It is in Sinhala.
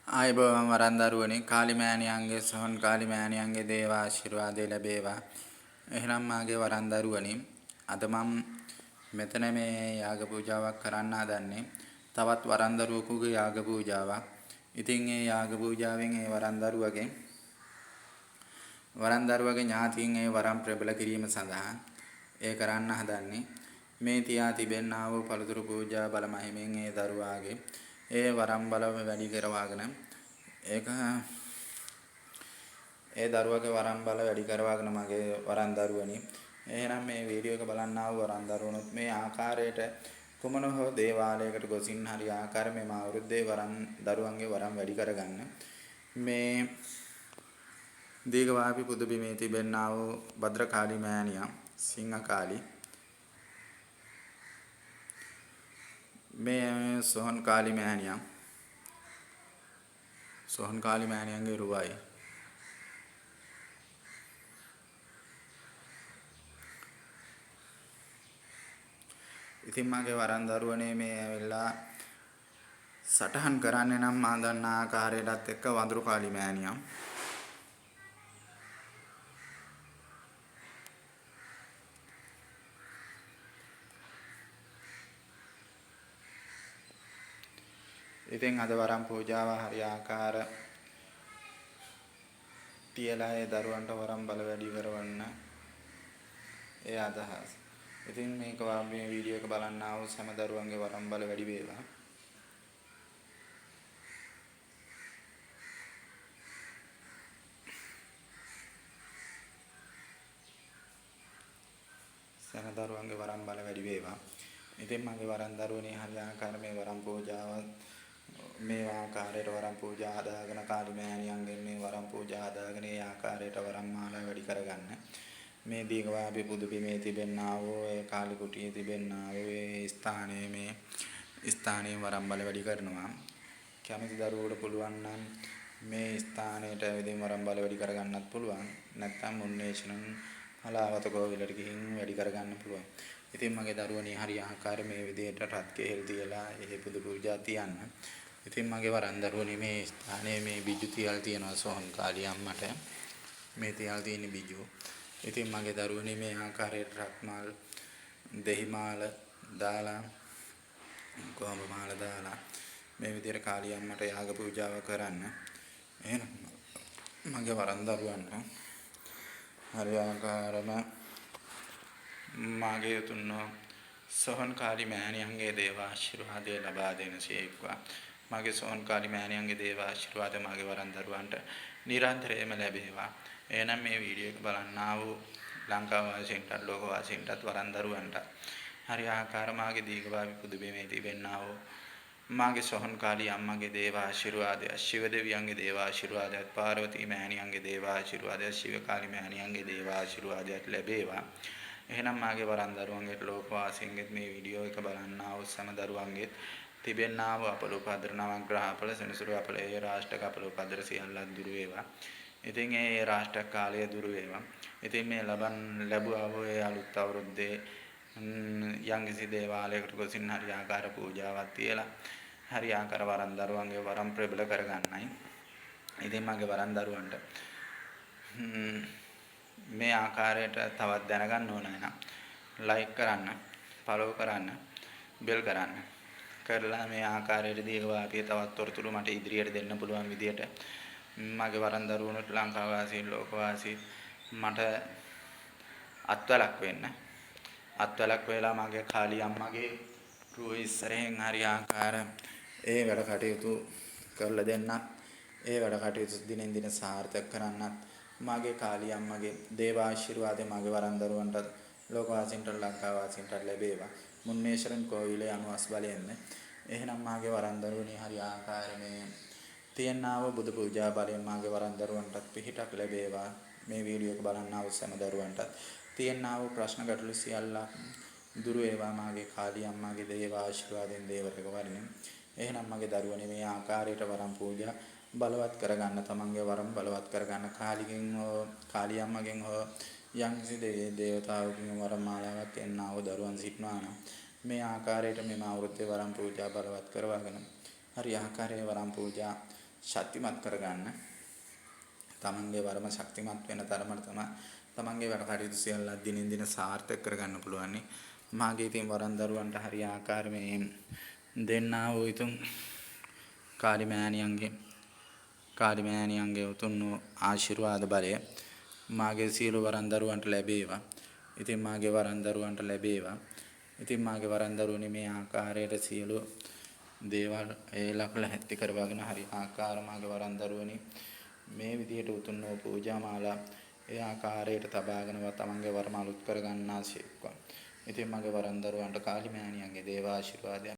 ආයුබෝවන් වරන්දරුවනි කාලිමෑණියන්ගේ සොහොන් කාලිමෑණියන්ගේ දේව ආශිර්වාදය ලැබේවා. එහෙනම් මාගේ වරන්දරුවනි අද මම මෙතන මේ යාග පූජාවක් කරන්න හදන්නේ. තවත් වරන්දරුවෙකුගේ යාග පූජාවක්. ඉතින් ඒ යාග පූජාවෙන් ඒ වරන්දරුවගේ ඥාතීන් ඒ වරම් ප්‍රබල කිරීම සඳහා ඒ කරන්න හදන්නේ. මේ තියා තිබෙන්නා වූ පළතුරු පූජා බල මහිමෙන් ඒ දරුවාගේ ඒ වරම් බල වැඩි කරවාගෙන ඒක ඒ දරුවගේ වරම් බල වැඩි කරවාගෙන මගේ වරන් දරුවනි එහෙනම් මේ වීඩියෝ එක බලන්නා වූ වරන් දරුවනුත් මේ ආකාරයට කුමන හෝ දේවාලයකට ගොසින් හරි ආකාරයෙන් මේ අවුරුද්දේ වරන් දරුවන්ගේ වරම් වැඩි කරගන්න මේ දීඝවාපි පුද බිමේ තිබෙන්නා වූ භද්‍රකාලී මෑණියන් සිංහකාලී මේ සොහොන් කාලී මෑණියන්ගේ රුවයි ඉතින් මගේ වරන් දරුවනේ මේ ඇවිල්ලා සටහන් කරන්නේ නම් මා දන්න ආකාරයටත් එක්ක වඳුරු කාලී මෑණියන් ඉතින් අද වරම් පූජාව හරි ආකාර තියලා ඒ දරුවන්ට වරම් බල වැඩි කරවන්න ඒ අදහස්. ඉතින් මේක මේ වීඩියෝ එක බලන්නා වූ හැම දරුවන්ගේ වරම් බල වැඩි වේවා. සෑම දරුවන්ගේ වරම් බල වැඩි වේවා. ඉතින් මගේ වරන් දරුවනේ හරි ආකාර මේ වරම් පූජාව මේ ආකාරයට වරම් පූජා හදාගෙන කාලී මෑණියන්ගෙන් මේ වරම් පූජා හදාගෙන ඒ ආකාරයට වරම් මාලා වැඩි කරගන්න. මේ දීඝවාපි පුදු බිමේ තිබෙන්නා වූ ඒ කාලි කුටියේ තිබෙන්නා වූ ඒ ස්ථානයේ වරම් බල වැඩි කරනවා. කැමති දරුවෙකුට පුළුවන් නම් මේ ස්ථානයට ඇවිදින් වරම් බල වැඩි කරගන්නත් පුළුවන්. නැත්නම් මුන්නේෂණන් හලාවත කෝවිලට ගිහින් වැඩි කරගන්න පුළුවන්. ඉතින් මගේ දරුවනේ හරි ආකාර මේ විදිහට රත් කෙහෙල් තියලා ඒ පුදු පූජා තියන්න. ඉතින් මගේ වරන් දරුවනේ මේ ස්ථානයේ මේ බිජු තියල් තියනවා සොහොන් කාලී අම්මට. මේ තියල් තියෙන බිජු. ඉතින් මගේ දරුවනේ මේ ආකාරයට රත්මාල් දෙහි මාල දාලා කොහොඹ මාල දාලා මේ විදිහට කාලී අම්මට යාග පූජාව කරන්න. එහෙනම් මගේ වරන් දරුවන්ට හරි ආකාරම මාගේ තුන්න සොහොන් කාලී මෑණියන්ගේ දේව ආශිර්වාදය ලබා දෙනසේක්වා. මගේ සොහොන් කාලී මෑණියන්ගේ දේව ආශිර්වාද මගේ වරන් දරුවන්ට නිරන්තරයෙන්ම ලැබේවා. එහෙනම් මේ වීඩියෝ එක බලන්නා වූ ලංකාව වාසීන්ටත් ලෝක වාසීන්ටත් වරන් දරුවන්ට හරි ආකාර මාගේ දීඝවාපි පුදු බිමේ තිබෙන්නා වූ මාගේ සොහොන් කාලී අම්මගේ දේව ආශිර්වාදය ශිව දෙවියන්ගේ දේව ආශිර්වාදයත් පාර්වතී මෑණියන්ගේ දේව ආශිර්වාදය ශිව කාලී මෑණියන්ගේ දේව ආශිර්වාදයත් ලැබේවා. එහෙනම් මාගේ වරන් දරුවන්ගේ ලෝක වාසීන්ගෙත් මේ වීඩියෝ එක බලන්නා වූ සෑම දරුවන්ගෙත් තිබෙන්නා වූ අපලෝපද්‍ර නවග්‍රහ අපල සෙනසුරු අපල ඒ රාෂ්ටක අපලෝපද්‍ර සියල්ලක් දුරු වේවා. ඉතින් ඒ රාෂ්ටක කාලය දුරු වේවා. ඉතින් මේ ලැබුවා වූ ඒ අලුත් අවුරුද්දේ යම්කිසි දේවාලයකට ගොසින් හරි ආකාර පූජාවක් තියලා හරි ආකාර වරන් දරුවන්ගේ වරම් ප්‍රබල කරගන්නයි. ඉතින් මගේ වරන් දරුවන්ට මේ ආකාරයට තවත් දැනගන්න ඕන නම් ලයික් කරන්න, ෆලෝ කරන්න, බෙල් කරන්න. කරලා මේ ආකාරයට දීඝවාපිය තවත් තොරතුරු මට ඉදිරියට දෙන්න පුළුවන් විදියට මගේ වරන් දරුවනුත් ලංකාව වාසීන් ලෝක වාසී මට අත්වලක් වෙන්න. අත්වලක් වෙලා මගේ කාලී අම්මගේ රුව ඉස්සරහෙන් හරි ආකාර ඒ වැඩ කටයුතු කරලා දෙන්නත් ඒ වැඩ කටයුතු දිනෙන් දින සාර්ථක කරන්නත් මගේ කාලී අම්මගේ දේව ආශිර්වාදය මගේ වරන් දරුවන්ට ලෝක වාසීන්ට ලංකාව වාසීන්ට ලැබේවා. මුන්නේශ්වරන් කෝවිලේ අනුවස් බලයෙන්ද. එහෙනම් මගේ වරන් දරුවනේ හරි ආකාරයේ තියන්නා වූ බුදු පූජා බලයෙන් මගේ වරන් දරුවන්ටත් පිහිටක් ලැබේවා. මේ වීඩියෝ එක බලන්නා වූ සෑම දරුවන්ටත් තියන්නා වූ ප්‍රශ්න ගැටලු සියල්ල දුරු වේවා මගේ කාලී අම්මාගේ දේව ආශිර්වාදයෙන් දේවරක වරින්. එහෙනම් මගේ දරුවනේ මේ ආකාරයට වරම් පූජා බලවත් කරගන්න තමන්ගේ වරම් බලවත් කරගන්න කාලී අම්මගෙන් හෝ යම්කිසි දේවතාවුකින් වරම් මාලාවක් එන්නා වූ දරුවන් සිටනවා නම් මේ ආකාරයට මෙම අවුරුද්දේ වරම් පූජා බලවත් කරවගෙන හරි ආකාරයේ වරම් පූජා ශක්තිමත් කරගන්න. තමන්ගේ වරම ශක්තිමත් වෙන තරමට තමයි තමන්ගේ වැඩ කටයුතු සියල්ල දිනින් දින සාර්ථක කරගන්න පුළුවන්. මාගේ ඉතින් වරන් දරුවන්ට හරි ආකාරයෙන් දෙන්නා වූ ඉතුම් කාර්යමෑණියන්ගේ උතුම් ආශිර්වාද බලය මාගේ සියලු වරන් දරුවන්ට ලැබේවා. ඉතින් මාගේ වරන් දරුවන්ට ලැබේවා. ඉතින් මාගේ වරන් දරුවනේ මේ ආකාරයට සියලු දේවල් ලකුල හැත්ති කරවගෙන හරි ආකාර මාගේ වරන් දරුවනේ මේ විදිහට උතුම් වූ පූජා මාලා ඒ ආකාරයට තබාගෙනව තමන්ගේ වරම අලුත් කර ගන්නාසේක්වා. ඉතින් මගේ වරන් දරුවන්ට කාලි මෑණියන්ගේ දේව ආශිර්වාදය